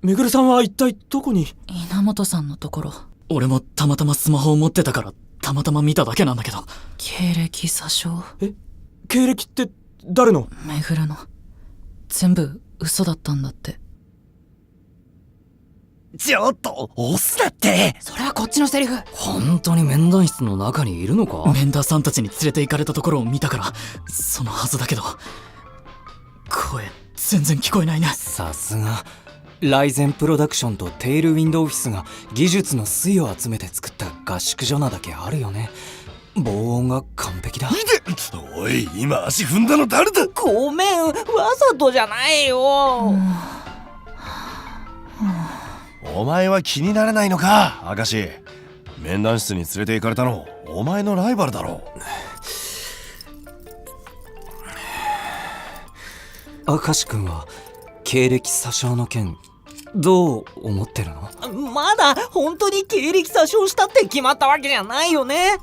めぐるさんは一体どこに？稲本さんのところ。俺もたまたまスマホを持ってたからたまたま見ただけなんだけど。経歴詐称。経歴って誰の？めぐるの。全部嘘だったんだって。ちょっと押すなって。それはこっちのセリフ。本当に面談室の中にいるのか？面談さんたちに連れて行かれたところを見たからそのはずだけど、声全然聞こえないね。さすがライゼンプロダクションとテールウィンドオフィスが技術の粋を集めて作った合宿所なだけあるよね。防音が完璧だ。おい、今足踏んだの誰だ？ごめん、わざとじゃないよ。お前は気にならないのか、明石。面談室に連れて行かれたのお前のライバルだろう。明石君は経歴詐称の件どう思ってるの？まだ本当に経歴詐称したって決まったわけじゃないよね。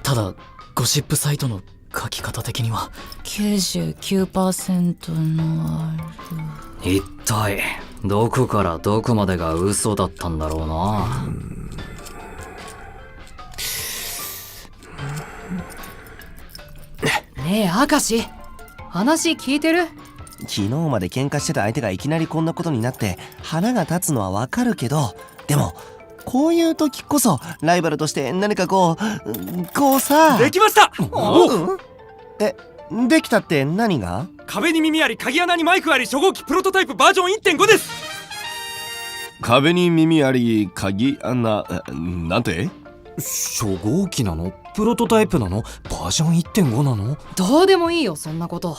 ただゴシップサイトの書き方的には 99% のある。一体どこからどこまでが嘘だったんだろうな。ねえ明石、話聞いてる？昨日まで喧嘩してた相手がいきなりこんなことになって腹が立つのはわかるけど、でもこういう時こそライバルとして何かこうさ。できました。できたって何が？壁に耳あり、鍵穴にマイクあり、初号機プロトタイプバージョン 1.5 です。壁に耳あり、鍵穴、なんて？初号機なの？プロトタイプなの？バージョン 1.5 なの？どうでもいいよそんなこと。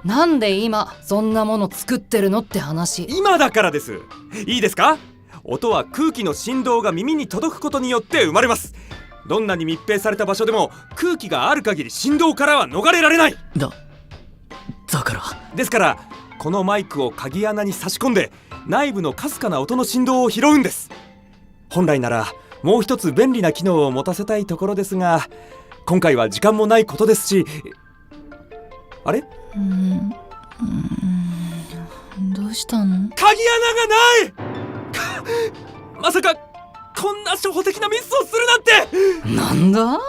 なんで今そんなもの作ってるのって話。今だからです。いいですか？音は空気の振動が耳に届くことによって生まれます。どんなに密閉された場所でも空気がある限り振動からは逃れられない。だからですからこのマイクを鍵穴に差し込んで内部のかすかな音の振動を拾うんです。本来ならもう一つ便利な機能を持たせたいところですが、今回は時間もないことですし。あれ？どうしたの？鍵穴がない！まさかこんな初歩的なミスをするなんて。なんだ？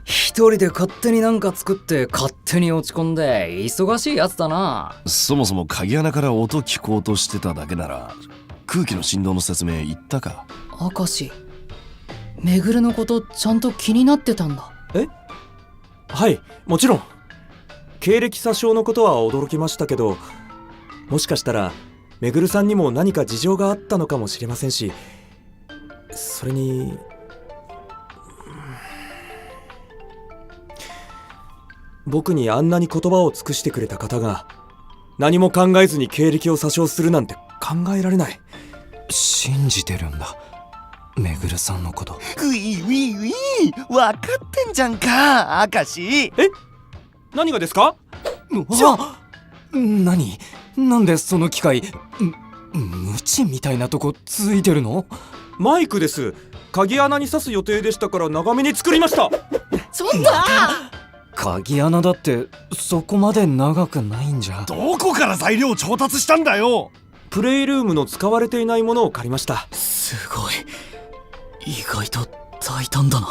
一人で勝手になんか作って勝手に落ち込んで忙しいやつだな。そもそも鍵穴から音聞こうとしてただけなら空気の振動の説明言ったか？明石、めぐるのことちゃんと気になってたんだ。はい、もちろん。経歴詐称のことは驚きましたけど、もしかしたらめぐるさんにも何か事情があったのかもしれませんし、それに僕にあんなに言葉を尽くしてくれた方が何も考えずに経歴を詐称するなんて考えられない。信じてるんだめぐるさんのこと。ウィウィウィ、分かってんじゃんか明石。何がですか？何？なんでその機械無知みたいなとこついてるの？マイクです。鍵穴に刺す予定でしたから長めに作りました。ちょっと鍵穴だってそこまで長くないんじゃ。どこから材料調達したんだよ。プレイルームの使われていないものを借りました。すごい、意外と大胆だな。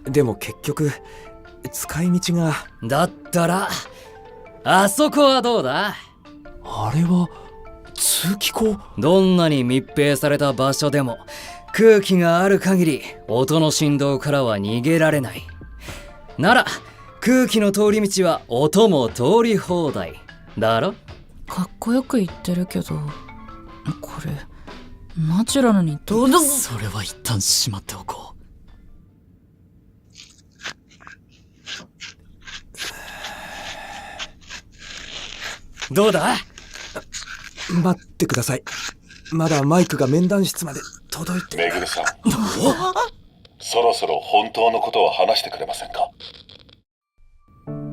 でも結局使い道が。だったらあそこはどうだ？あれは通気口？どんなに密閉された場所でも空気がある限り音の振動からは逃げられない。なら空気の通り道は音も通り放題だろ？かっこよく言ってるけど、これナチュラルにどうだ。それは一旦しまっておこう。どうだ？待ってください。まだマイクが面談室まで届いて。めぐるさんそろそろ本当のことを話してくれませんか？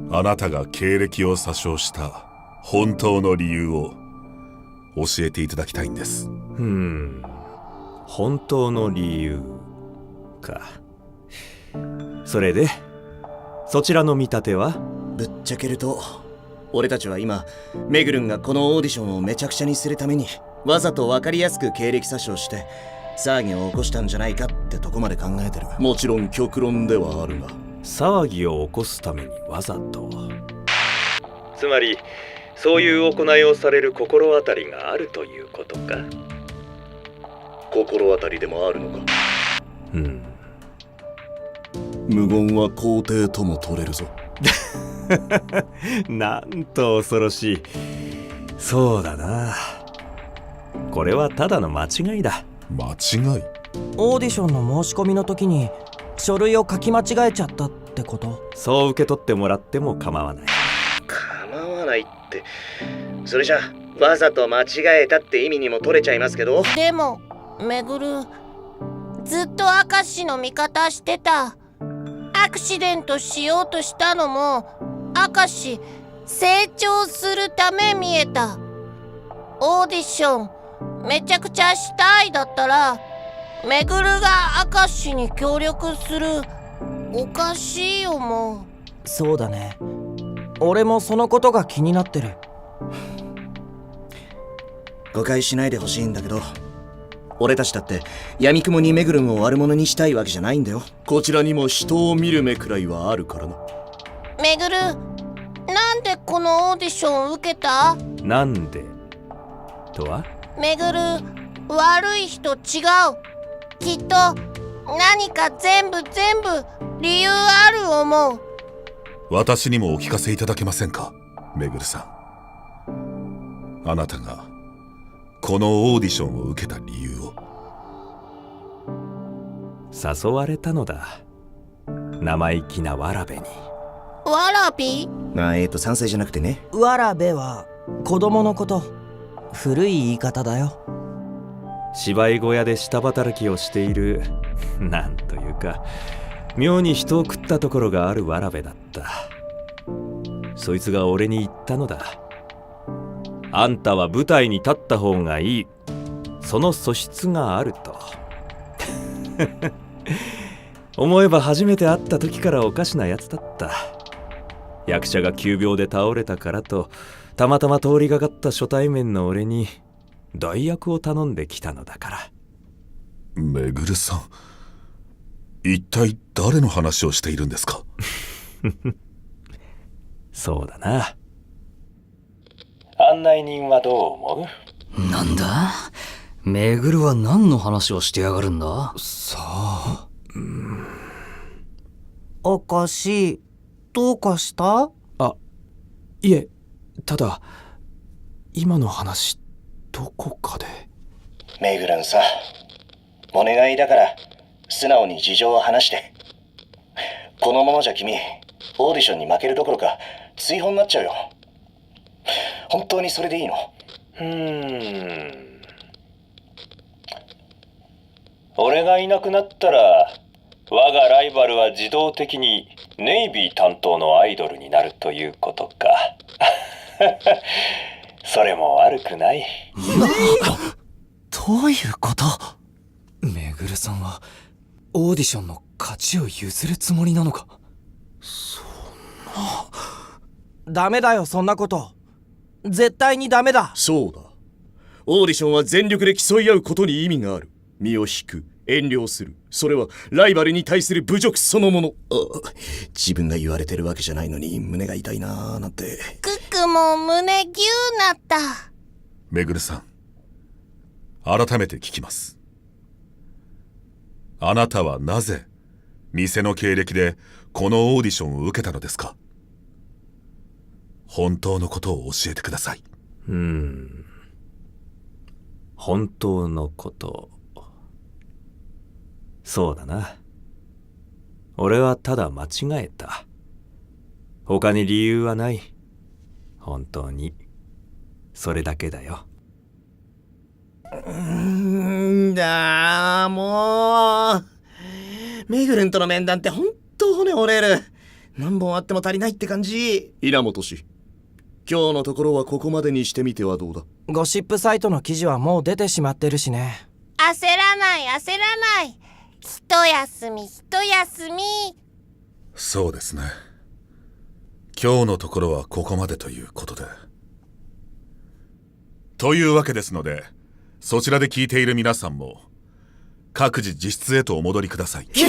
あなたが経歴を詐称した本当の理由を教えていただきたいんです。本当の理由か。それでそちらの見立ては？ぶっちゃけると俺たちは今メグルンがこのオーディションをめちゃくちゃにするためにわざと分かりやすく経歴詐称して騒ぎを起こしたんじゃないかってとこまで考えてる。もちろん極論ではあるが、騒ぎを起こすためにわざと。つまりそういう行いをされる心当たりがあるということか。心当たりでもあるのか。うん。無言は肯定とも取れるぞ。なんと恐ろしい。そうだな。これはただの間違いだ。間違い？オーディションの申し込みの時に書類を書き間違えちゃったってこと？そう受け取ってもらっても構わない。構わないって、それじゃわざと間違えたって意味にも取れちゃいますけど。でもめぐる、ずっと明石の味方してた。アクシデントしようとしたのも明石成長するため見えた。オーディションめちゃくちゃしたいだったらめぐるが明石に協力する。おかしいよもう。そうだね、俺もそのことが気になってる。誤解しないでほしいんだけど、俺たちだって闇雲にメグルンを悪者にしたいわけじゃないんだよ。こちらにも人を見る目くらいはあるからな。めぐる、なんでこのオーディション受けた？なんでとは？めぐる、悪い人違う。きっと何か全部理由ある思う。私にもお聞かせいただけませんか、めぐるさん。あなたがこのオーディションを受けた理由を。誘われたのだ。生意気なわらべに。わらび？賛成じゃなくてね。わらべは子供のこと。古い言い方だよ。芝居小屋で下働きをしている、なんというか妙に人を食ったところがあるわらべだった。そいつが俺に言ったのだ。あんたは舞台に立った方がいい。その素質があると。思えば初めて会った時からおかしなやつだった。役者が急病で倒れたからとたまたま通りがかった初対面の俺に代役を頼んできたのだから。めぐるさん、一体誰の話をしているんですか？そうだな。案内人はどう思う？なんだ？めぐるは何の話をしてやがるんだ？さあ、おかしい。どうかした？いえ、ただ今の話どこかで。メグランさ、お願いだから素直に事情を話して。このままじゃ君オーディションに負けるどころか追放になっちゃうよ。本当にそれでいいの？俺がいなくなったら我がライバルは自動的にネイビー担当のアイドルになるということか。それも悪くない。どういうこと？めぐるさんはオーディションの勝ちを譲るつもりなのか？ダメだよ、そんなこと。絶対にダメだ。そうだ。オーディションは全力で競い合うことに意味がある。身を引く、遠慮する、それはライバルに対する侮辱そのもの。自分が言われてるわけじゃないのに胸が痛いなーなんて。クックも胸ギューなった。めぐるさん、改めて聞きます。あなたはなぜ店の経歴でこのオーディションを受けたのですか？本当のことを教えてください。本当のこと。そうだな。俺はただ間違えた。他に理由はない。本当にそれだけだよ。もうメグルンとの面談って本当骨折れる。何本あっても足りないって感じ。稲本氏、今日のところはここまでにしてみてはどうだ？ゴシップサイトの記事はもう出てしまってるしね。焦らない焦らない。一休み一休み。そうですね。今日のところはここまでということで。というわけですので、そちらで聞いている皆さんも各自自室へとお戻りください。これ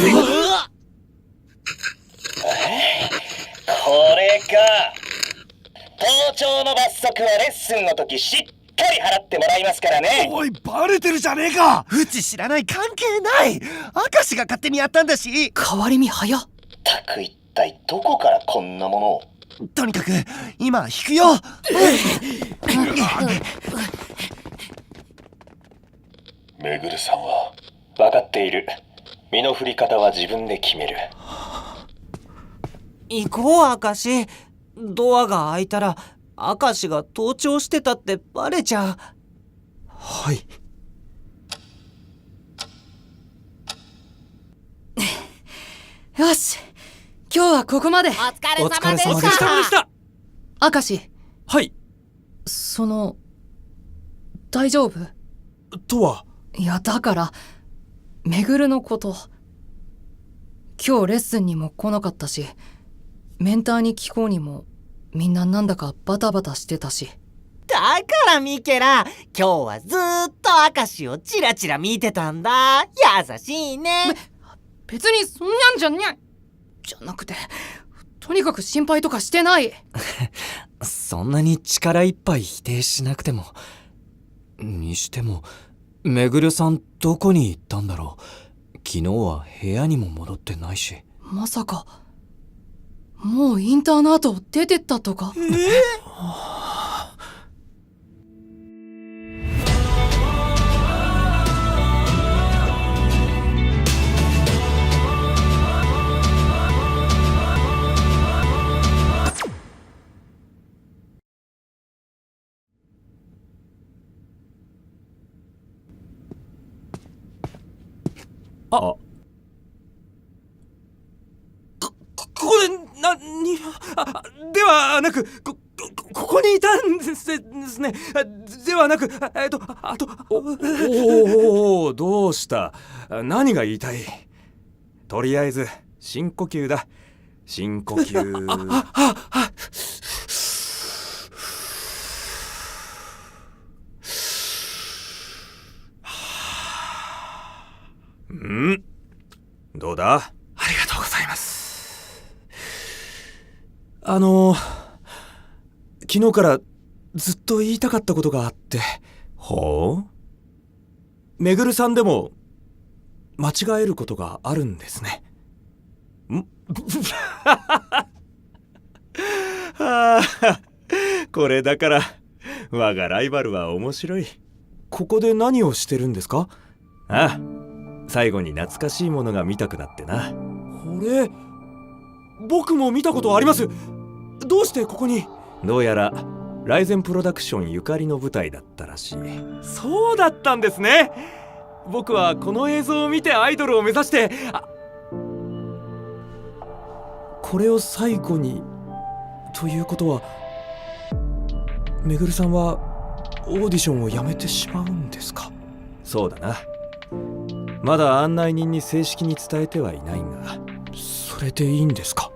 か。盗聴の罰則はレッスンの時しっかり払ってもらいますからね。おい、バレてるじゃねえか。うち知らない、関係ない。明石が勝手にやったんだし。変わり身早っ。たく一体どこからこんなものを。とにかく今引くよ。めぐるさんは分かっている。身の振り方は自分で決める。行こう、明石。ドアが開いたら明石が盗聴してたってバレちゃう。はい。よし、今日はここまで。お疲れお疲れ様でし様でしたた。明石、はい。大丈夫？とは。いや、だからめぐるのこと、今日レッスンにも来なかったし、メンターに聞こうにもみんななんだかバタバタしてたし。だからミケラ、今日はずーっと明石をチラチラ見てたんだ。優しいね。別にそんなんじゃないじゃなくて、とにかく心配とかしてない。そんなに力いっぱい否定しなくても。にしてもめぐるさんどこに行ったんだろう。昨日は部屋にも戻ってないし。まさかもうインターナートを出てったとか？ここでではなく、ここにいたんですね。ではなく、あと。お、どうした？何が言いたい？とりあえず深呼吸だ。深呼吸。どうだ？ありがとうございます。昨日からずっと言いたかったことがあって。ほう？めぐるさんでも間違えることがあるんですね。これだから我がライバルは面白い。ここで何をしてるんですか？ああ、最後に懐かしいものが見たくなってな。これ僕も見たことあります。どうしてここに？どうやらライゼンプロダクションゆかりの舞台だったらしい。そうだったんですね。僕はこの映像を見てアイドルを目指して、これを最後にということは、めぐるさんはオーディションをやめてしまうんですか？そうだな。まだ案内人に正式に伝えてはいないが。それでいいんですか？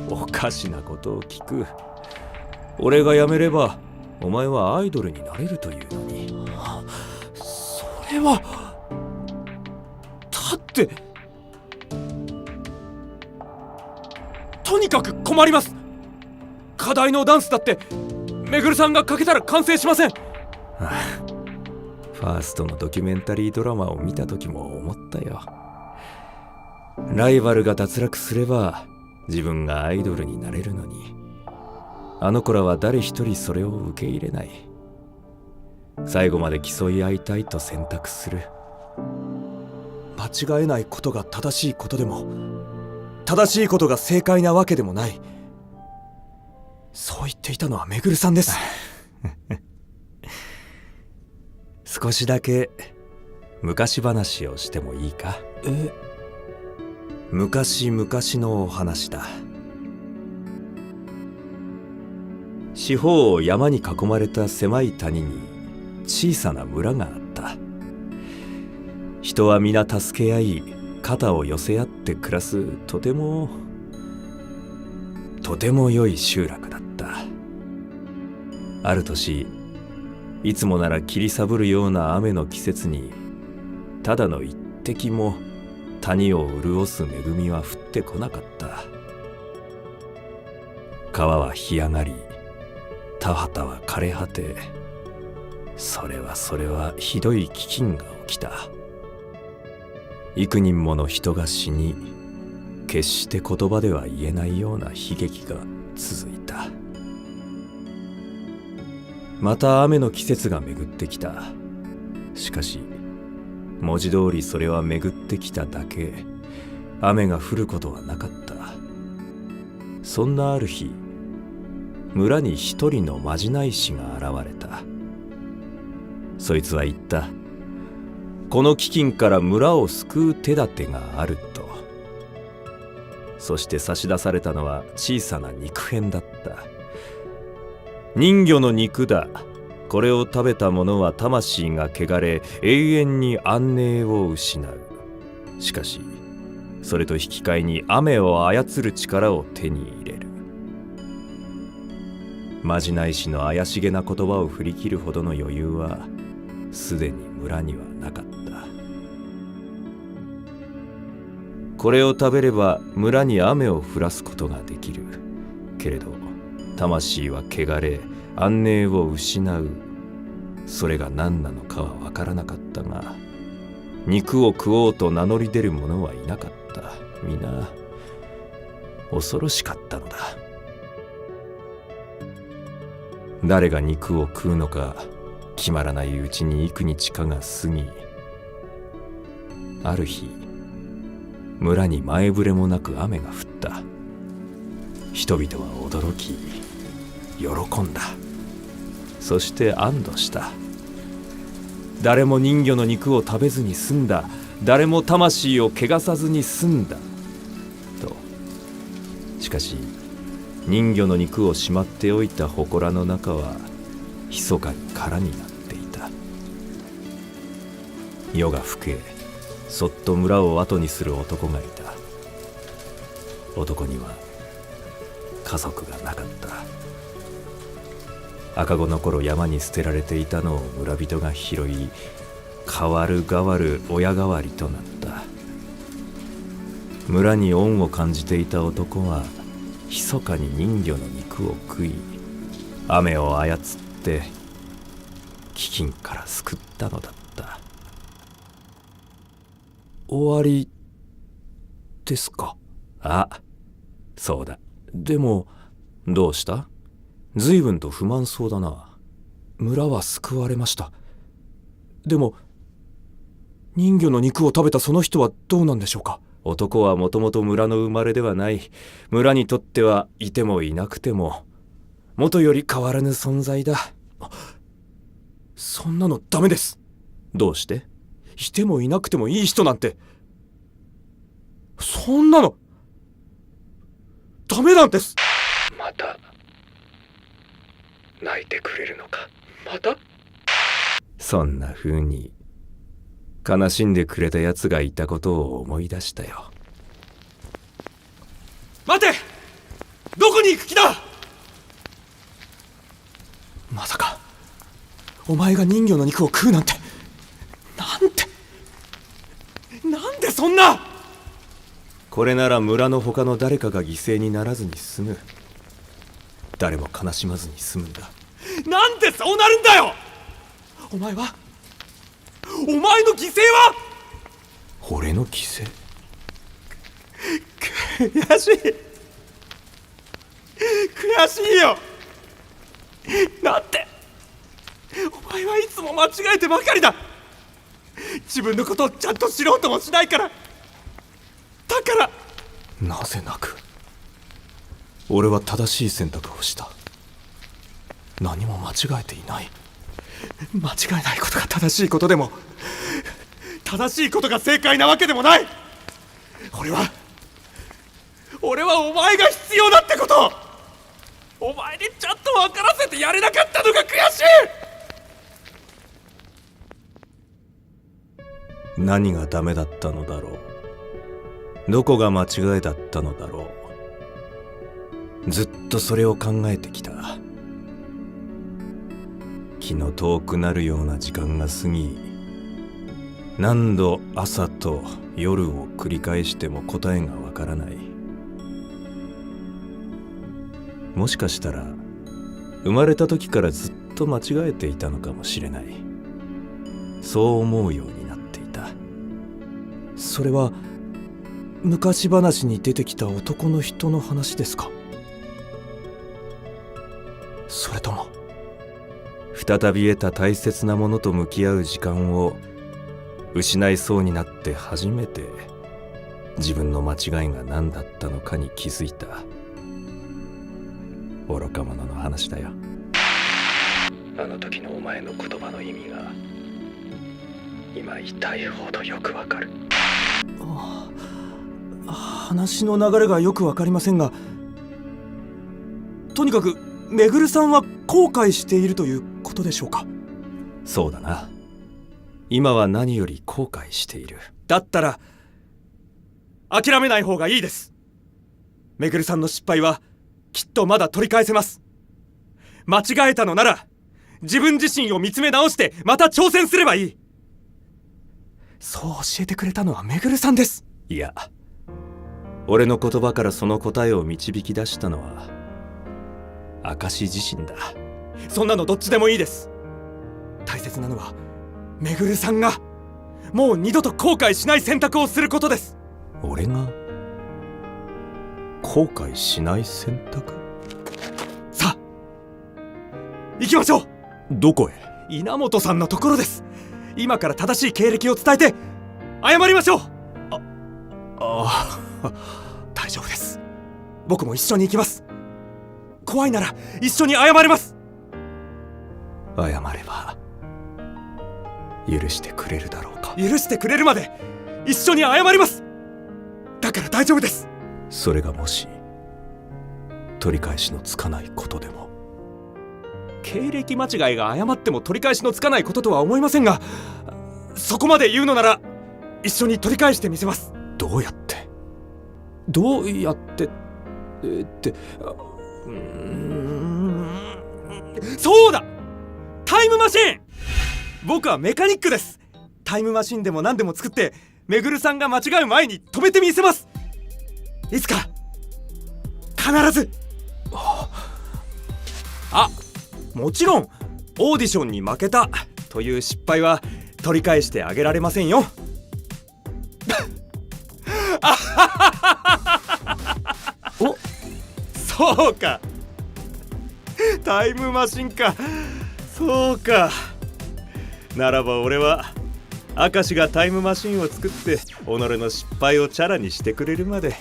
おかしなことを聞く。俺が辞めればお前はアイドルになれるというのに。それはだって、とにかく困ります。課題のダンスだってめぐるさんがかけたら完成しません。ファーストのドキュメンタリードラマを見た時も思ったよ。ライバルが脱落すれば自分がアイドルになれるのに、あの子らは誰一人それを受け入れない。最後まで競い合いたいと選択する。間違えないことが正しいことでも、正しいことが正解なわけでもない。そう言っていたのはめぐるさんです。少しだけ昔話をしてもいいか？昔々のお話だ。四方を山に囲まれた狭い谷に小さな村があった。人は皆助け合い、肩を寄せ合って暮らすとてもとても良い集落だった。ある年、いつもなら切り裂るような雨の季節に、ただの一滴も谷を潤す恵みは降ってこなかった。川は干上がり、田畑は枯れ果て、それはひどい飢饉が起きた。幾人もの人が死に、決して言葉では言えないような悲劇が続いた。また雨の季節が巡ってきた。しかし文字通りそれは巡ってきただけ、雨が降ることはなかった。そんなある日、村に一人のまじない師が現れた。そいつは言った。この飢饉から村を救う手立てがあると。そして差し出されたのは小さな肉片だった。人魚の肉だ。これを食べた者は魂が汚れ、永遠に安寧を失う。しかしそれと引き換えに雨を操る力を手に入れる。まじない師の怪しげな言葉を振り切るほどの余裕はすでに村にはなかった。これを食べれば村に雨を降らすことができる。けれど魂は汚れ、安寧を失う。それが何なのかは分からなかったが、肉を食おうと名乗り出る者はいなかった。皆恐ろしかったのだ。誰が肉を食うのか決まらないうちに幾日かが過ぎ、ある日村に前触れもなく雨が降った。人々は驚き喜んだ。そして安堵した。誰も人魚の肉を食べずに済んだ。誰も魂を汚さずに済んだと。しかし人魚の肉をしまっておいた祠の中は密かに空になっていた。夜が更け、そっと村を後にする男がいた。男には家族がなかった。赤子の頃山に捨てられていたのを村人が拾い、代わる代わる親代わりとなった。村に恩を感じていた男は密かに人魚の肉を食い、雨を操って飢饉から救ったのだった。終わりですか？あ、そうだ。でもどうした？随分と不満そうだな。村は救われました。でも人魚の肉を食べたその人はどうなんでしょうか？男はもともと村の生まれではない。村にとってはいてもいなくても元より変わらぬ存在だ。そんなのダメです。どうして？いてもいなくてもいい人なんて、そんなのダメなんです。また泣いてくれるのか？また？そんな風に悲しんでくれたやつがいたことを思い出したよ。待て！どこに行く気だ！まさかお前が人魚の肉を食うなんて。なんでそんな！これなら村の他の誰かが犠牲にならずに済む。誰も悲しまずに済むんだ。なんでそうなるんだよ！お前の犠牲は？俺の犠牲？悔しいよ。なんてお前はいつも間違えてばかりだ。自分のことをちゃんと知ろうともしないから。だからなぜ泣く？俺は正しい選択をした。何も間違えていない。間違えないことが正しいことでも、正しいことが正解なわけでもない。俺はお前が必要だってこと、お前にちゃんと分からせてやれなかったのが悔しい。何がダメだったのだろう。どこが間違いだったのだろう。ずっとそれを考えてきた。気の遠くなるような時間が過ぎ、何度朝と夜を繰り返しても答えがわからない。もしかしたら生まれた時からずっと間違えていたのかもしれない。そう思うようになっていた。それは昔話に出てきた男の人の話ですか？それとも再び得た大切なものと向き合う時間を失いそうになって初めて自分の間違いが何だったのかに気づいた。愚か者の話だよ。あの時のお前の言葉の意味が今痛いほどよくわかる。話の流れがよくわかりませんが、とにかくめぐるさんは後悔しているということでしょうか？そうだな。今は何より後悔している。だったら諦めない方がいいです。めぐるさんの失敗はきっとまだ取り返せます。間違えたのなら自分自身を見つめ直してまた挑戦すればいい。そう教えてくれたのはめぐるさんです。いや、俺の言葉からその答えを導き出したのは明石自身だ。そんなのどっちでもいいです。大切なのはめぐるさんがもう二度と後悔しない選択をすることです。俺が後悔しない選択？さあ行きましょう。どこへ？稲本さんのところです。今から正しい経歴を伝えて謝りましょう。大丈夫です。僕も一緒に行きます。怖いなら一緒に謝れます。謝れば許してくれるだろうか？許してくれるまで一緒に謝ります。だから大丈夫です。それがもし取り返しのつかないことでも。経歴間違いが謝っても取り返しのつかないこととは思いませんが、そこまで言うのなら一緒に取り返してみせます。どうやってってそうだ、タイムマシーン。僕はメカニックです。タイムマシンでも何でも作ってめぐるさんが間違う前に止めてみせます。いつか必ず。もちろんオーディションに負けたという失敗は取り返してあげられませんよ。そうか、タイムマシンか。そうか。ならば俺は明石がタイムマシンを作って己の失敗をチャラにしてくれるまで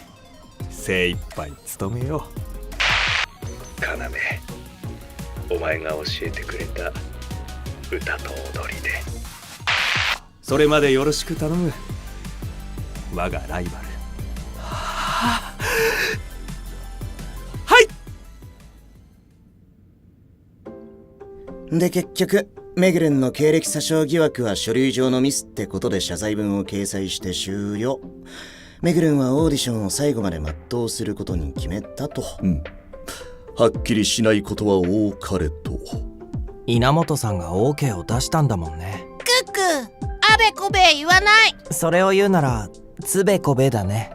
精一杯努めよう。要、お前が教えてくれた歌と踊りで。それまでよろしく頼む、我がライバル。で結局めぐるんの経歴詐称疑惑は書類上のミスってことで謝罪文を掲載して終了。めぐるんはオーディションを最後まで全うすることに決めたと。はっきりしないことは多かれと。稲本さんが OK を出したんだもんね。クック、あべこべ言わない。それを言うならつべこべだね。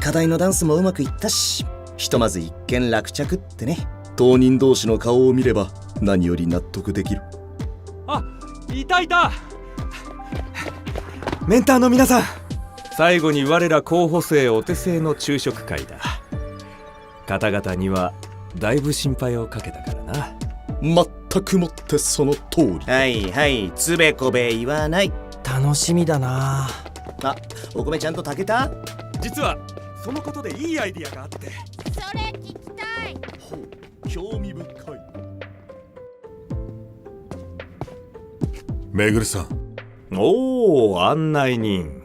課題のダンスもうまくいったし、ひとまず一件落着ってね。当人同士の顔を見れば何より納得できる。いたメンターの皆さん、最後に我ら候補生お手製の昼食会だ。方々にはだいぶ心配をかけたからな。全くもってその通り。はいつべこべ言わない。楽しみだな。お米ちゃんと炊けた？実はそのことでいいアイディアがあって。それ聞きたい。興味深い。めぐるさん。おお、案内人。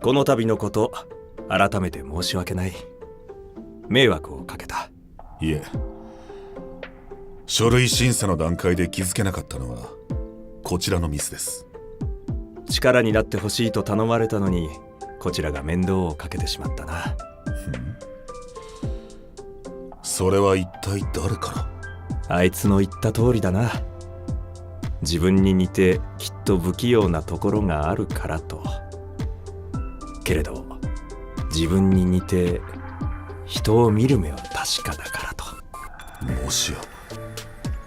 この度のこと改めて申し訳ない。迷惑をかけた。いえ、書類審査の段階で気づけなかったのはこちらのミスです。力になってほしいと頼まれたのにこちらが面倒をかけてしまったな。それは一体誰から？あいつの言った通りだな。自分に似てきっと不器用なところがあるからと。けれど自分に似て人を見る目は確かだからと。もしや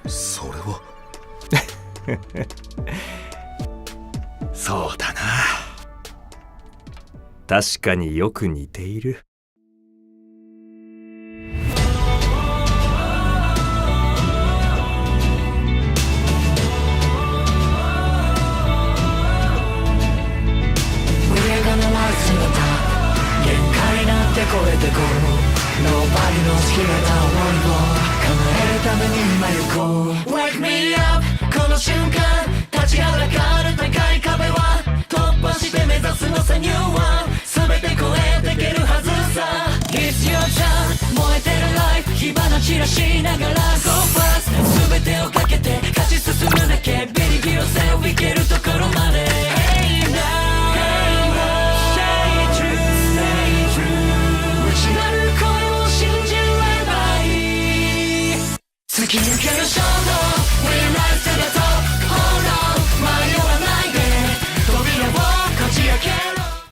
それはそうだな。確かによく似ている。限界なんて超えてこう Nobody の決めた思いを叶えるために今行こう Wake me up この瞬間立ちはだかる高い壁は突破して目指すのさ New One 全て超えてけるはずさ It's your turn 燃えてる life 火花散らしながら Go fast 全てをかけて勝ち進むだけビリビリを背負いけるところまで Hey now突き抜ける衝動 We rise to the top